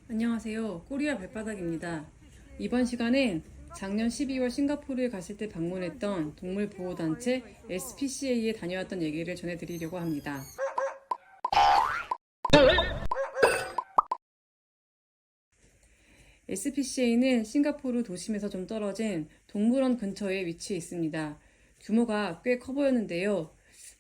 안녕하세요. 꼬리와 발바닥입니다. 이번 시간엔 작년 12월 싱가포르에 갔을 때 방문했던 동물보호단체 SPCA에 다녀왔던 얘기를 전해드리려고 합니다. SPCA는 싱가포르 도심에서 좀 떨어진 동물원 근처에 위치해 있습니다. 규모가 꽤 커 보였는데요.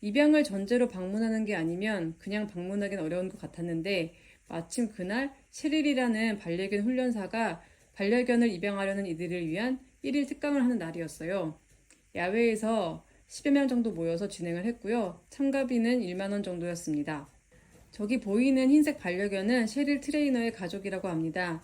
입양을 전제로 방문하는 게 아니면 그냥 방문하기는 어려운 것 같았는데 마침 그날 셰릴이라는 반려견 훈련사가 반려견을 입양하려는 이들을 위한 1일 특강을 하는 날이었어요. 야외에서 10여 명 정도 모여서 진행을 했고요. 참가비는 1만 원 정도였습니다. 저기 보이는 흰색 반려견은 셰릴 트레이너의 가족이라고 합니다.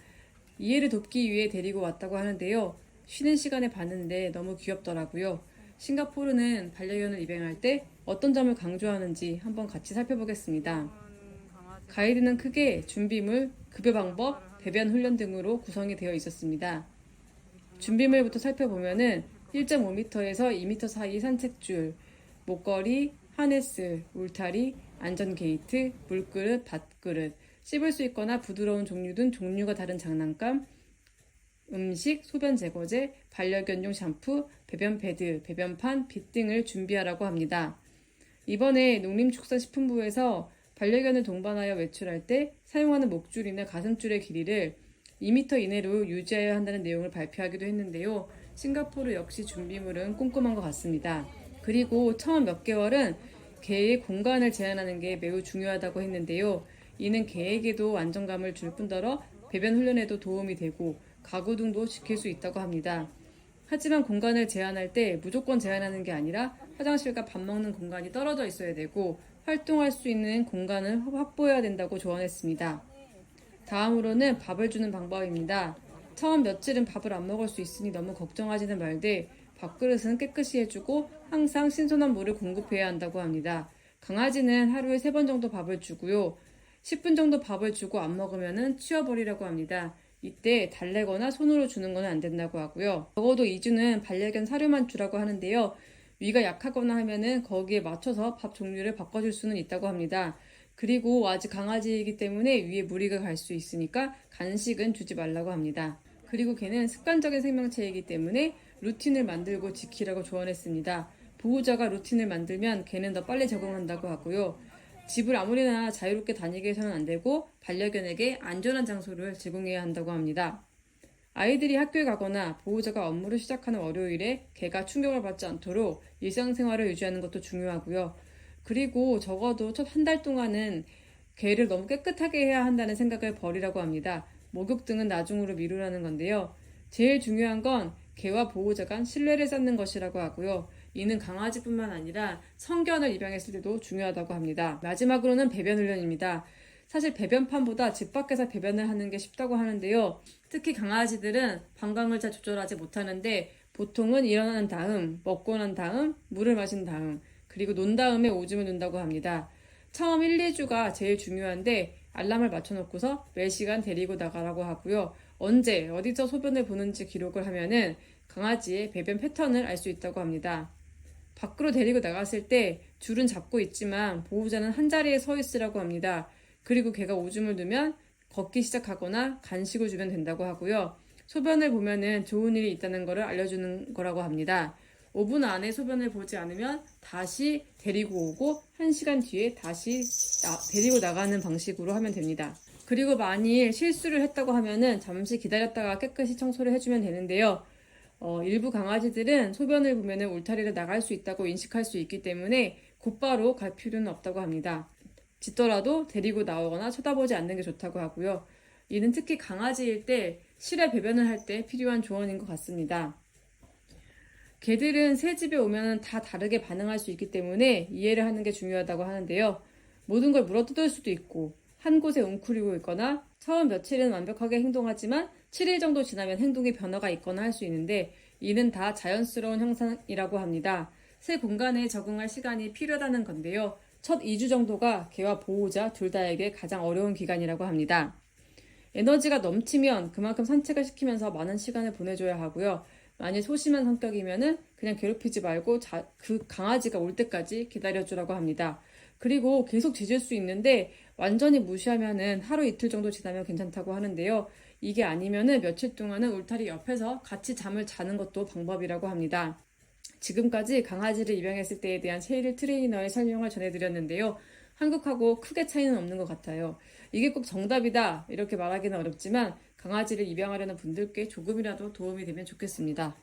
이해를 돕기 위해 데리고 왔다고 하는데요. 쉬는 시간에 봤는데 너무 귀엽더라고요. 싱가포르는 반려견을 입양할 때 어떤 점을 강조하는지 한번 같이 살펴보겠습니다. 가이드는 크게 준비물, 급여 방법, 배변 훈련 등으로 구성이 되어 있었습니다. 준비물부터 살펴보면은 1.5m에서 2m 사이 산책줄, 목걸이, 하네스, 울타리, 안전 게이트, 물그릇, 밥그릇, 씹을 수 있거나 부드러운 종류 등 종류가 다른 장난감, 음식, 소변 제거제, 반려견용 샴푸, 배변 패드, 배변판, 빗 등을 준비하라고 합니다. 이번에 농림축산식품부에서 반려견을 동반하여 외출할 때 사용하는 목줄이나 가슴줄의 길이를 2m 이내로 유지해야 한다는 내용을 발표하기도 했는데요. 싱가포르 역시 준비물은 꼼꼼한 것 같습니다. 그리고 처음 몇 개월은 개의 공간을 제한하는 게 매우 중요하다고 했는데요. 이는 개에게도 안정감을 줄 뿐더러 배변 훈련에도 도움이 되고 가구 등도 지킬 수 있다고 합니다. 하지만 공간을 제한할 때 무조건 제한하는 게 아니라 화장실과 밥 먹는 공간이 떨어져 있어야 되고 활동할 수 있는 공간을 확보해야 된다고 조언했습니다. 다음으로는 밥을 주는 방법입니다. 처음 며칠은 밥을 안 먹을 수 있으니 너무 걱정하지는 말되 밥그릇은 깨끗이 해주고 항상 신선한 물을 공급해야 한다고 합니다. 강아지는 하루에 3번 정도 밥을 주고요. 10분 정도 밥을 주고 안 먹으면 치워버리라고 합니다. 이때 달래거나 손으로 주는 건 안 된다고 하고요. 적어도 2주는 반려견 사료만 주라고 하는데요. 위가 약하거나 하면은 거기에 맞춰서 밥 종류를 바꿔줄 수는 있다고 합니다. 그리고 아직 강아지이기 때문에 위에 무리가 갈 수 있으니까 간식은 주지 말라고 합니다. 그리고 걔는 습관적인 생명체이기 때문에 루틴을 만들고 지키라고 조언했습니다. 보호자가 루틴을 만들면 걔는 더 빨리 적응한다고 하고요. 집을 아무리나 자유롭게 다니게 해서는 안 되고 반려견에게 안전한 장소를 제공해야 한다고 합니다. 아이들이 학교에 가거나 보호자가 업무를 시작하는 월요일에 개가 충격을 받지 않도록 일상생활을 유지하는 것도 중요하고요. 그리고 적어도 첫 한 달 동안은 개를 너무 깨끗하게 해야 한다는 생각을 버리라고 합니다. 목욕 등은 나중으로 미루라는 건데요. 제일 중요한 건 개와 보호자 간 신뢰를 쌓는 것이라고 하고요. 이는 강아지뿐만 아니라 성견을 입양했을 때도 중요하다고 합니다. 마지막으로는 배변 훈련입니다. 사실 배변판보다 집 밖에서 배변을 하는 게 쉽다고 하는데요. 특히 강아지들은 방광을 잘 조절하지 못하는데 보통은 일어난 다음, 먹고 난 다음, 물을 마신 다음, 그리고 논 다음에 오줌을 눈다고 합니다. 처음 1, 2주가 제일 중요한데 알람을 맞춰놓고서 매 시간 데리고 나가라고 하고요. 언제, 어디서 소변을 보는지 기록을 하면은 강아지의 배변 패턴을 알 수 있다고 합니다. 밖으로 데리고 나갔을 때 줄은 잡고 있지만 보호자는 한 자리에 서 있으라고 합니다. 그리고 개가 오줌을 누면 걷기 시작하거나 간식을 주면 된다고 하고요. 소변을 보면은 좋은 일이 있다는 것을 알려주는 거라고 합니다. 5분 안에 소변을 보지 않으면 다시 데리고 오고 1시간 뒤에 다시 데리고 나가는 방식으로 하면 됩니다. 그리고 만일 실수를 했다고 하면은 잠시 기다렸다가 깨끗이 청소를 해주면 되는데요. 일부 강아지들은 소변을 보면 울타리를 나갈 수 있다고 인식할 수 있기 때문에 곧바로 갈 필요는 없다고 합니다. 짖더라도 데리고 나오거나 쳐다보지 않는 게 좋다고 하고요. 이는 특히 강아지일 때 실외 배변을 할 때 필요한 조언인 것 같습니다. 개들은 새 집에 오면 다 다르게 반응할 수 있기 때문에 이해를 하는 게 중요하다고 하는데요. 모든 걸 물어뜯을 수도 있고 한 곳에 웅크리고 있거나 처음 며칠은 완벽하게 행동하지만 7일 정도 지나면 행동에 변화가 있거나 할 수 있는데 이는 다 자연스러운 현상이라고 합니다. 새 공간에 적응할 시간이 필요하다는 건데요. 첫 2주 정도가 개와 보호자 둘 다에게 가장 어려운 기간이라고 합니다. 에너지가 넘치면 그만큼 산책을 시키면서 많은 시간을 보내줘야 하고요. 만일 소심한 성격이면은 그냥 괴롭히지 말고 그 강아지가 올 때까지 기다려주라고 합니다. 그리고 계속 짖을 수 있는데 완전히 무시하면은 하루 이틀 정도 지나면 괜찮다고 하는데요. 이게 아니면은 며칠 동안은 울타리 옆에서 같이 잠을 자는 것도 방법이라고 합니다. 지금까지 강아지를 입양했을 때에 대한 체일 트레이너의 설명을 전해드렸는데요. 한국하고 크게 차이는 없는 것 같아요. 이게 꼭 정답이다 이렇게 말하기는 어렵지만 강아지를 입양하려는 분들께 조금이라도 도움이 되면 좋겠습니다.